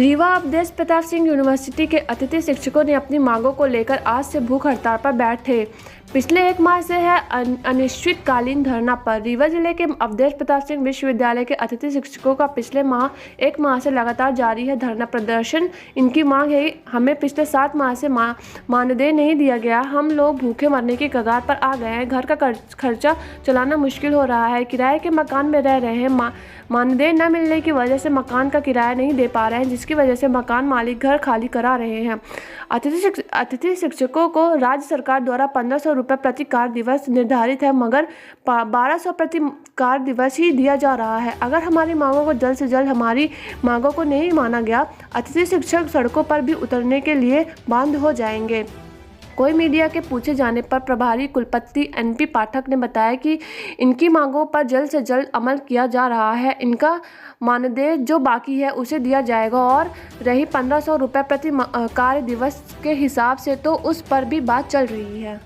Rewa Awadhesh Pratap Singh university के अतिथि शिक्षकों ने अपनी मांगों को लेकर आज से भूख हड़ताल पर बैठे। पिछले एक माह से है अनिश्चितकालीन धरना पर। रीवा जिले के अवधेश प्रताप सिंह विश्वविद्यालय के अतिथि शिक्षकों का पिछले एक माह से लगातार जारी है धरना प्रदर्शन। इनकी मांग है, हमें पिछले 7 माह से मानदेय नहीं दिया गया, हम लोग भूखे मरने की कगार पर आ गए हैं, घर का खर्चा चलाना मुश्किल हो रहा है, किराए के मकान में रह रहे हैं, मानदेय न मिलने की वजह से मकान का किराया नहीं दे पा रहे हैं, जिसकी वजह से मकान मालिक घर खाली करा रहे हैं। अतिथि शिक्षकों को राज्य सरकार द्वारा 1500 रुपये प्रति कार्य दिवस निर्धारित है, मगर 1200 प्रति कार्य दिवस ही दिया जा रहा है। अगर हमारी मांगों को जल्द से जल्द हमारी मांगों को नहीं माना गया, अतिथि शिक्षक सड़कों पर भी उतरने के लिए बाध्य हो जाएंगे। कोई मीडिया के पूछे जाने पर प्रभारी कुलपति NP पाठक ने बताया कि इनकी मांगों पर जल्द से जल्द अमल किया जा रहा है। इनका मानदेय जो बाकी है उसे दिया जाएगा, और रही 1500 रुपये प्रति कार्य दिवस के हिसाब से तो उस पर भी बात चल रही है।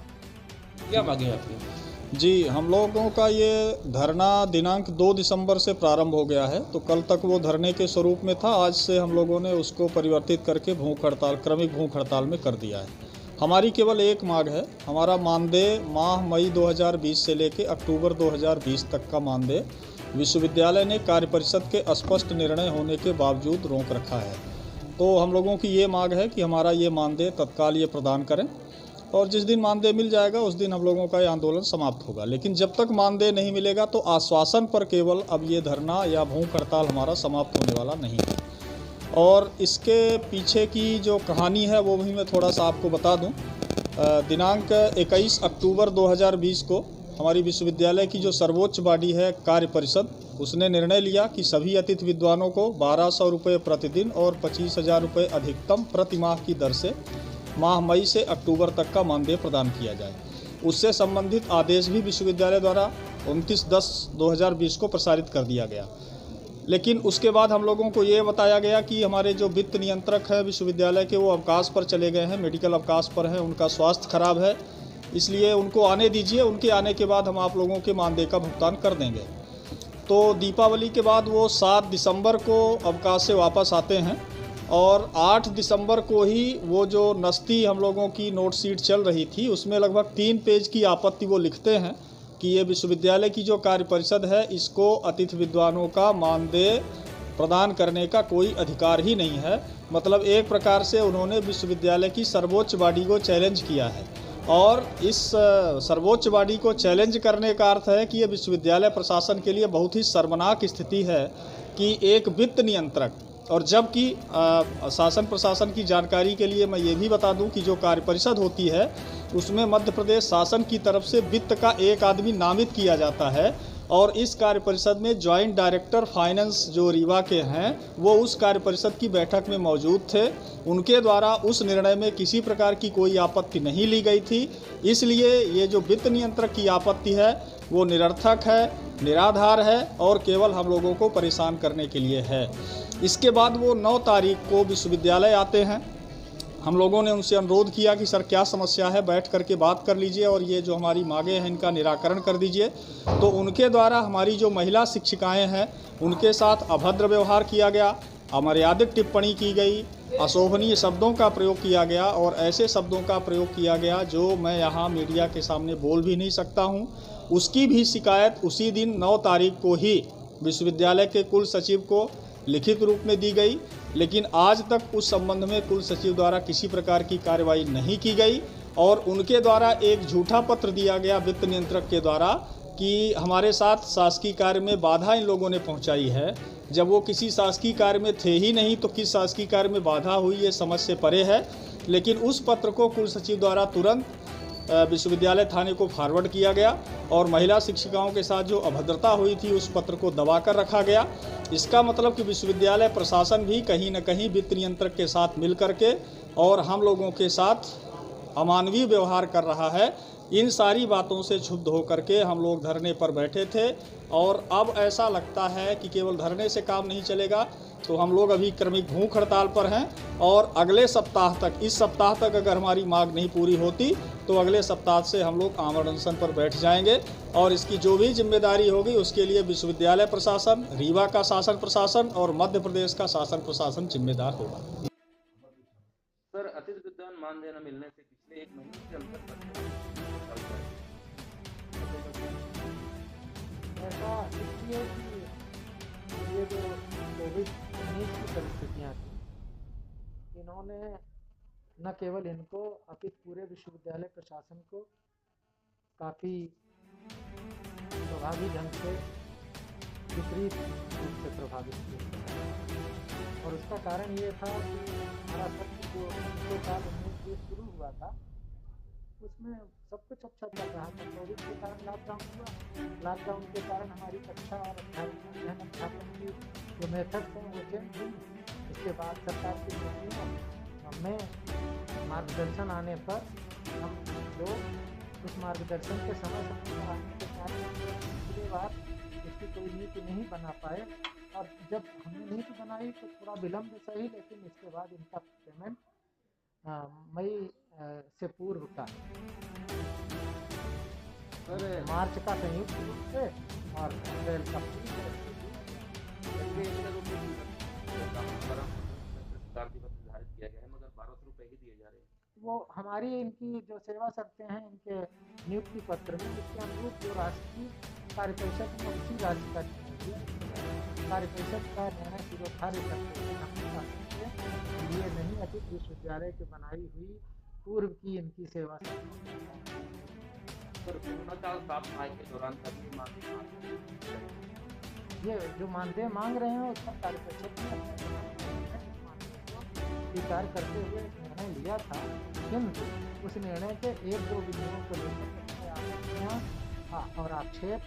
क्या मांगे आपकी? जी, हम लोगों का ये धरना दिनांक 2 दिसंबर से प्रारंभ हो गया है। तो कल तक वो धरने के स्वरूप में था, आज से हम लोगों ने उसको परिवर्तित करके भूख हड़ताल, क्रमिक भूख हड़ताल में कर दिया है। हमारी केवल एक मांग है, हमारा मानदेय माह मई 2020 से लेकर अक्टूबर 2020 तक का मानदेय विश्वविद्यालय ने कार्य परिषद के स्पष्ट निर्णय होने के बावजूद रोक रखा है। तो हम लोगों की ये मांग है कि हमारा ये मानदेय तत्काल ये प्रदान करें, और जिस दिन मानदेय मिल जाएगा उस दिन हम लोगों का ये आंदोलन समाप्त होगा। लेकिन जब तक मानदेय नहीं मिलेगा तो आश्वासन पर केवल अब ये धरना या भूख हड़ताल हमारा समाप्त होने वाला नहीं है। और इसके पीछे की जो कहानी है वो भी मैं थोड़ा सा आपको बता दूं। दिनांक 21 अक्टूबर 2020 को हमारी विश्वविद्यालय की जो सर्वोच्च बॉडी है कार्य परिषद, उसने निर्णय लिया कि सभी अतिथि विद्वानों को 1200 रुपये प्रतिदिन और 25,000 रुपये अधिकतम प्रति माह की दर से माह मई से अक्टूबर तक का मानदेय प्रदान किया जाए। उससे संबंधित आदेश भी विश्वविद्यालय द्वारा 29/10/2020 को प्रसारित कर दिया गया। लेकिन उसके बाद हम लोगों को ये बताया गया कि हमारे जो वित्त नियंत्रक हैं विश्वविद्यालय के, वो अवकाश पर चले गए हैं, मेडिकल अवकाश पर हैं, उनका स्वास्थ्य खराब है, इसलिए उनको आने दीजिए, उनके आने के बाद हम आप लोगों के मानदेय का भुगतान कर देंगे। तो दीपावली के बाद वो 7 दिसंबर को अवकाश से वापस आते हैं, और 8 दिसंबर को ही वो जो नस्ती हम लोगों की नोट शीट चल रही थी उसमें लगभग 3 पेज की आपत्ति वो लिखते हैं कि ये विश्वविद्यालय की जो कार्य परिषद है इसको अतिथि विद्वानों का मानदेय प्रदान करने का कोई अधिकार ही नहीं है। मतलब एक प्रकार से उन्होंने विश्वविद्यालय की सर्वोच्च बॉडी को चैलेंज किया है, और इस सर्वोच्च बॉडी को चैलेंज करने का अर्थ है कि ये विश्वविद्यालय प्रशासन के लिए बहुत ही शर्मनाक स्थिति है कि एक वित्त नियंत्रक, और जबकि शासन प्रशासन की जानकारी के लिए मैं ये भी बता दूं कि जो कार्य परिषद होती है उसमें मध्य प्रदेश शासन की तरफ से वित्त का एक आदमी नामित किया जाता है, और इस कार्य परिषद में जॉइंट डायरेक्टर फाइनेंस जो रीवा के हैं वो उस कार्य परिषद की बैठक में मौजूद थे। उनके द्वारा उस निर्णय में किसी प्रकार की कोई आपत्ति नहीं ली गई थी, इसलिए ये जो वित्त नियंत्रक की आपत्ति है वो निरर्थक है, निराधार है, और केवल हम लोगों को परेशान करने के लिए है। इसके बाद वो 9 तारीख को विश्वविद्यालय आते हैं। हम लोगों ने उनसे अनुरोध किया कि सर क्या समस्या है, बैठ करके बात कर लीजिए और ये जो हमारी मांगे हैं इनका निराकरण कर दीजिए। तो उनके द्वारा हमारी जो महिला शिक्षिकाएं हैं उनके साथ अभद्र व्यवहार किया गया, अमर्यादित टिप्पणी की गई, अशोभनीय शब्दों का प्रयोग किया गया, और ऐसे शब्दों का प्रयोग किया गया जो मैं यहाँ मीडिया के सामने बोल भी नहीं सकता हूँ। उसकी भी शिकायत उसी दिन 9 तारीख को ही विश्वविद्यालय के कुल सचिव को लिखित रूप में दी गई, लेकिन आज तक उस संबंध में कुल सचिव द्वारा किसी प्रकार की कार्रवाई नहीं की गई, और उनके द्वारा एक झूठा पत्र दिया गया वित्त नियंत्रक के द्वारा कि हमारे साथ शासकीय कार्य में बाधा इन लोगों ने पहुंचाई है। जब वो किसी शासकीय कार्य में थे ही नहीं तो किस शासकीय कार्य में बाधा हुई ये समझ से परे है। लेकिन उस पत्र को कुल सचिव द्वारा तुरंत विश्वविद्यालय थाने को फॉरवर्ड किया गया, और महिला शिक्षिकाओं के साथ जो अभद्रता हुई थी उस पत्र को दबा कर रखा गया। इसका मतलब कि विश्वविद्यालय प्रशासन भी कहीं न कहीं वित्त नियंत्रक के साथ मिल करके और हम लोगों के साथ अमानवीय व्यवहार कर रहा है, इन सारी बातों से क्षुब्ध होकर के हम लोग धरने पर बैठे थे। और अब ऐसा लगता है कि केवल धरने से काम नहीं चलेगा, तो हम लोग अभी क्रमिक भूख हड़ताल पर हैं। और अगले सप्ताह तक, इस सप्ताह तक अगर हमारी मांग नहीं पूरी होती तो अगले सप्ताह से हम लोग आमरण अनशन पर बैठ जाएंगे। और इसकी जो भी जिम्मेदारी होगी उसके लिए विश्वविद्यालय प्रशासन, रीवा का शासन प्रशासन और मध्य प्रदेश का शासन प्रशासन जिम्मेदार होगा। सर, अतिथि विद्वान मानदेय न मिलने से पिछले 1 महीने से अंतर ऐसा इसलिए कि ये जो कोविड-19 की परिस्थितियाँ थी, इन्होंने न केवल इनको अपितु पूरे विश्वविद्यालय प्रशासन को काफ़ी प्रभावी ढंग से विपरीत रूप से प्रभावित किया। और उसका कारण ये था कि हमारा सत्र जो पिछले साल 19 से शुरू हुआ था, उसमें सब कुछ अच्छा चल रहा था। कोविड के कारण लॉकडाउन हुआ, लॉकडाउन के कारण हमारी कक्षा और अध्यापन की जो मेथड्स हैं वो चेंज हुई। इसके बाद सरकार की नीतियों में मार्गदर्शन आने पर हम लोग उस मार्गदर्शन के समय पर आने के कारण पिछली बार इसकी कोई नीति नहीं बना पाए। और जब हमने नीति बनाई तो थोड़ा विलम्ब सही, लेकिन इसके बाद इनका पेमेंट मई से पूर्व का, मार्च का संयुक्त रूप से और अप्रैल का निर्धारित किया गया है, मगर 1200 रुपए ही दिए जा रहे हैं। वो हमारी इनकी जो सेवा शर्तें हैं इनके नियुक्ति पत्र में, इसके अनुरूप जो राशि की कार्य परिषद में उसी राशि का कार्य परिषद का निर्णय शिरोधार्य करते हुए ये नहीं अतिथि विश्वविद्यालय के बनाई हुई पूर्व की इनकी सेवा कोरोना काल तापमान के दौरान सभी मानदेय ये जो मानदेय मांग रहे हैं उस पर कार्य परिषद ने स्वीकार करते हुए एक निर्णय लिया था, किंतु उस निर्णय के 1-2 बिंदुओं को लेकर और आक्षेप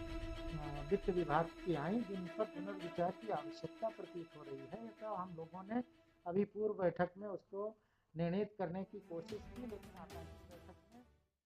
वित्त विभाग की आई, जिन पर पुनर्विचार की आवश्यकता प्रतीत हो रही है। तो हम लोगों ने अभी पूर्व बैठक में उसको निर्णित करने की कोशिश की, लेकिन